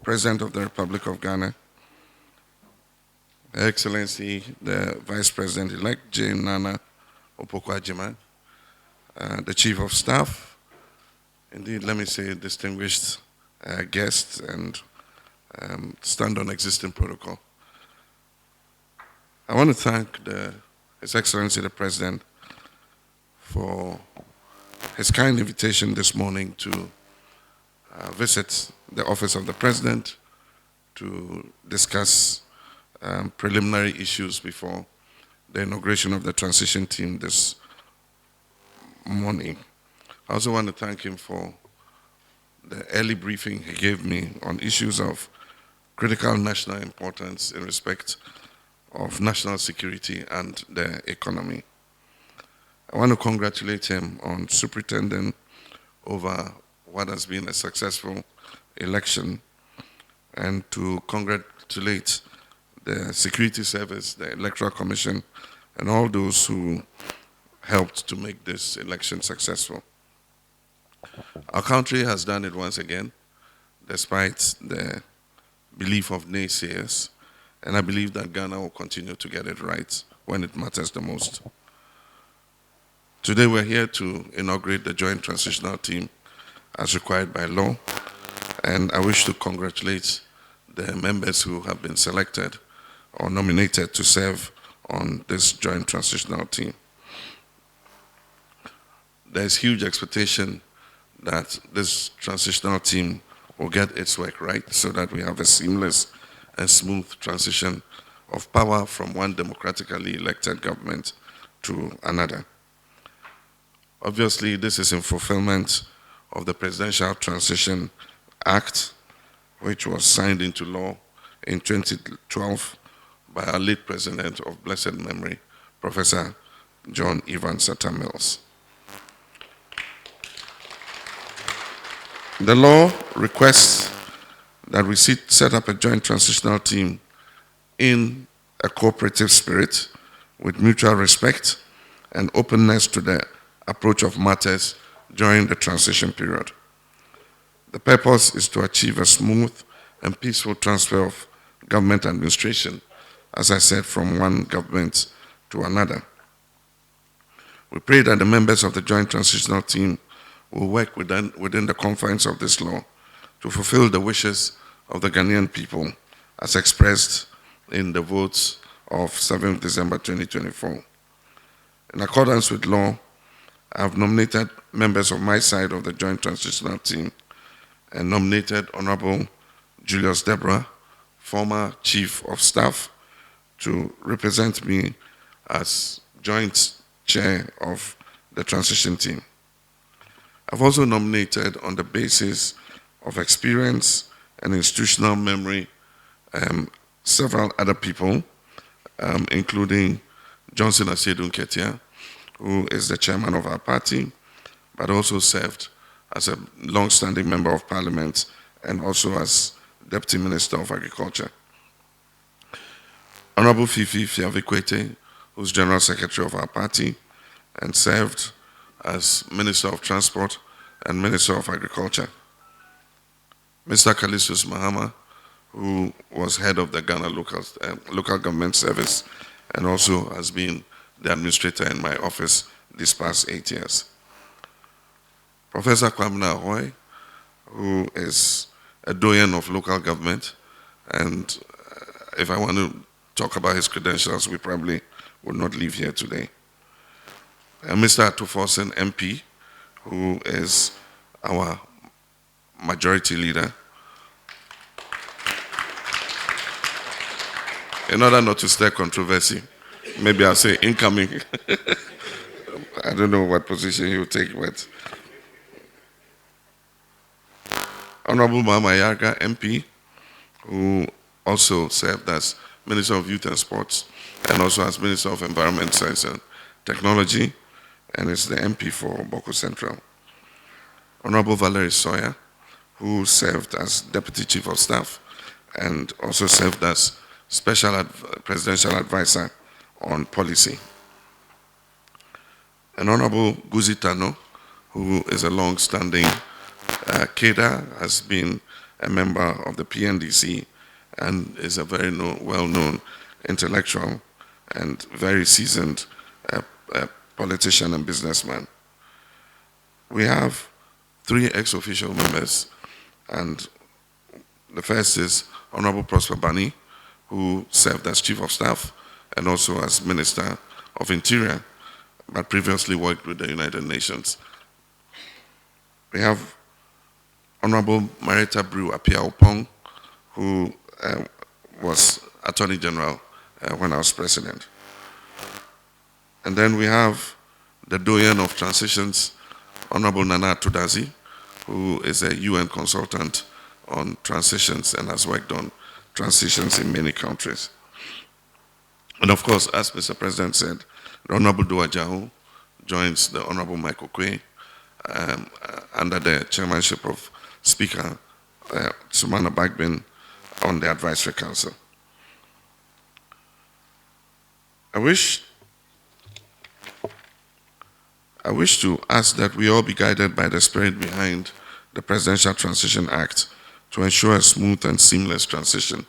President of the Republic of Ghana, Her Excellency, the Vice President-elect, Jane Nana Opoku-Agyeman, the Chief of Staff, indeed, let me say, distinguished guests, and stand on existing protocol. I want to thank His Excellency, the President, for his kind invitation this morning to visit the office of the President to discuss preliminary issues before the inauguration of the transition team this morning. I also want to thank him for the early briefing he gave me on issues of critical national importance in respect of national security and the economy. I want to congratulate him on superintending over what has been a successful election, and to congratulate the Security Service, the Electoral Commission, and all those who helped to make this election successful. Our country has done it once again, despite the belief of naysayers, and I believe that Ghana will continue to get it right when it matters the most. Today we're here to inaugurate the Joint Transitional Team as required by law, and I wish to congratulate the members who have been selected or nominated to serve on this Joint Transitional Team. There's huge expectation that this transitional team will get its work right so that we have a seamless and smooth transition of power from one democratically elected government to another. Obviously, this is in fulfillment of the Presidential Transition Act, which was signed into law in 2012 by our late President of blessed memory, Professor John Evan Sata Mills. The law requests that we set up a joint transitional team in a cooperative spirit with mutual respect and openness to the approach of matters during the transition period. The purpose is to achieve a smooth and peaceful transfer of government administration, as I said, from one government to another. We pray that the members of the Joint Transitional Team will work within the confines of this law to fulfill the wishes of the Ghanaian people as expressed in the votes of 7th December 2024. In accordance with law, I have nominated members of my side of the Joint Transitional Team and nominated Honorable Julius Deborah, former Chief of Staff, to represent me as Joint Chair of the Transition Team. I've also nominated, on the basis of experience and institutional memory, several other people, including Johnson Asiedu Nketia, who is the chairman of our party, but also served as a long-standing member of parliament and also as Deputy Minister of Agriculture. Honorable Fifi Fiavikwete, who's General Secretary of our party and served as Minister of Transport and Minister of Agriculture. Mr. Kalistus Mahama, who was head of the Ghana Local Government Service and also has been the administrator in my office these past 8 years. Professor Kwamina Ahoy, who is a doyen of local government, and if I want to talk about his credentials, we probably would not leave here today. Mr. Atufosen MP, who is our majority leader. In order not to stir controversy, maybe I'll say incoming. I don't know what position he will take, but Honorable Mahama Yarga, MP, who also served as Minister of Youth and Sports and also as Minister of Environment, Science and Technology, and is the MP for Boko Central. Honorable Valerie Sawyer, who served as Deputy Chief of Staff and also served as Special Presidential Advisor on Policy. And Honorable Guzi Tano, who is a long-standing cadre, has been a member of the PNDC and is a very well-known intellectual and very seasoned politician and businessman. We have 3 ex-official members, and the first is Honorable Prosper Bani, who served as Chief of Staff and also as Minister of Interior, but previously worked with the United Nations. We have Honorable Marita Brew Apia-Opong, who was Attorney General when I was President. And then we have the Doyen of Transitions, Honorable Nana Tudazi, who is a UN consultant on transitions and has worked on transitions in many countries. And of course, as Mr. President said, the Honorable Dua Jaho joins the Honorable Michael Quay under the chairmanship of Speaker Sumana Bagbin on the Advisory Council. I wish to ask that we all be guided by the spirit behind the Presidential Transition Act to ensure a smooth and seamless transition.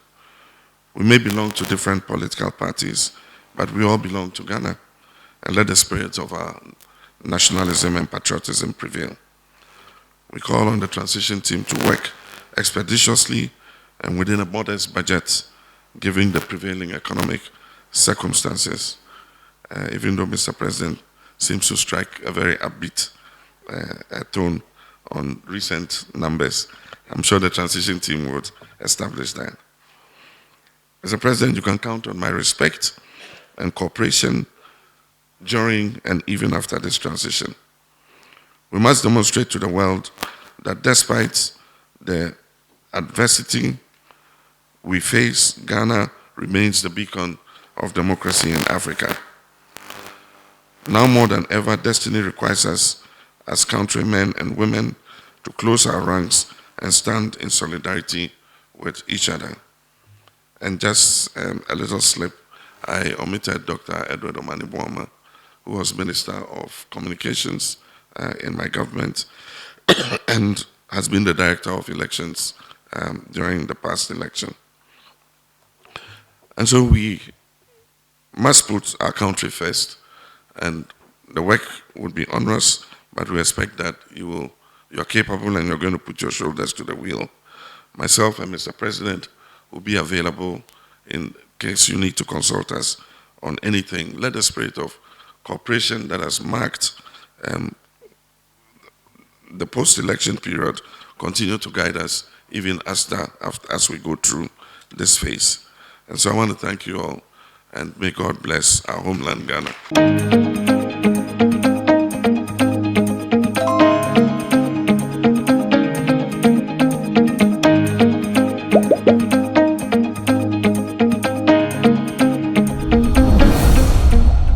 We may belong to different political parties, but we all belong to Ghana, and let the spirit of our nationalism and patriotism prevail. We call on the transition team to work expeditiously and within a modest budget, given the prevailing economic circumstances, even though Mr. President seems to strike a very upbeat tone on recent numbers. I'm sure the transition team would establish that. Mr. President, you can count on my respect and cooperation during and even after this transition. We must demonstrate to the world that despite the adversity we face, Ghana remains the beacon of democracy in Africa. Now more than ever, destiny requires us as countrymen and women to close our ranks and stand in solidarity with each other. And just a little slip, I omitted Dr. Edward Omani Boama, who was Minister of Communications in my government and has been the Director of Elections during the past election. And so we must put our country first, and the work would be onerous, but we expect that you're capable and you're going to put your shoulders to the wheel. Myself and Mr. President will be available in case you need to consult us on anything. Let the spirit of cooperation that has marked the post-election period continue to guide us even as we go through this phase. And so I want to thank you all, and may God bless our homeland, Ghana.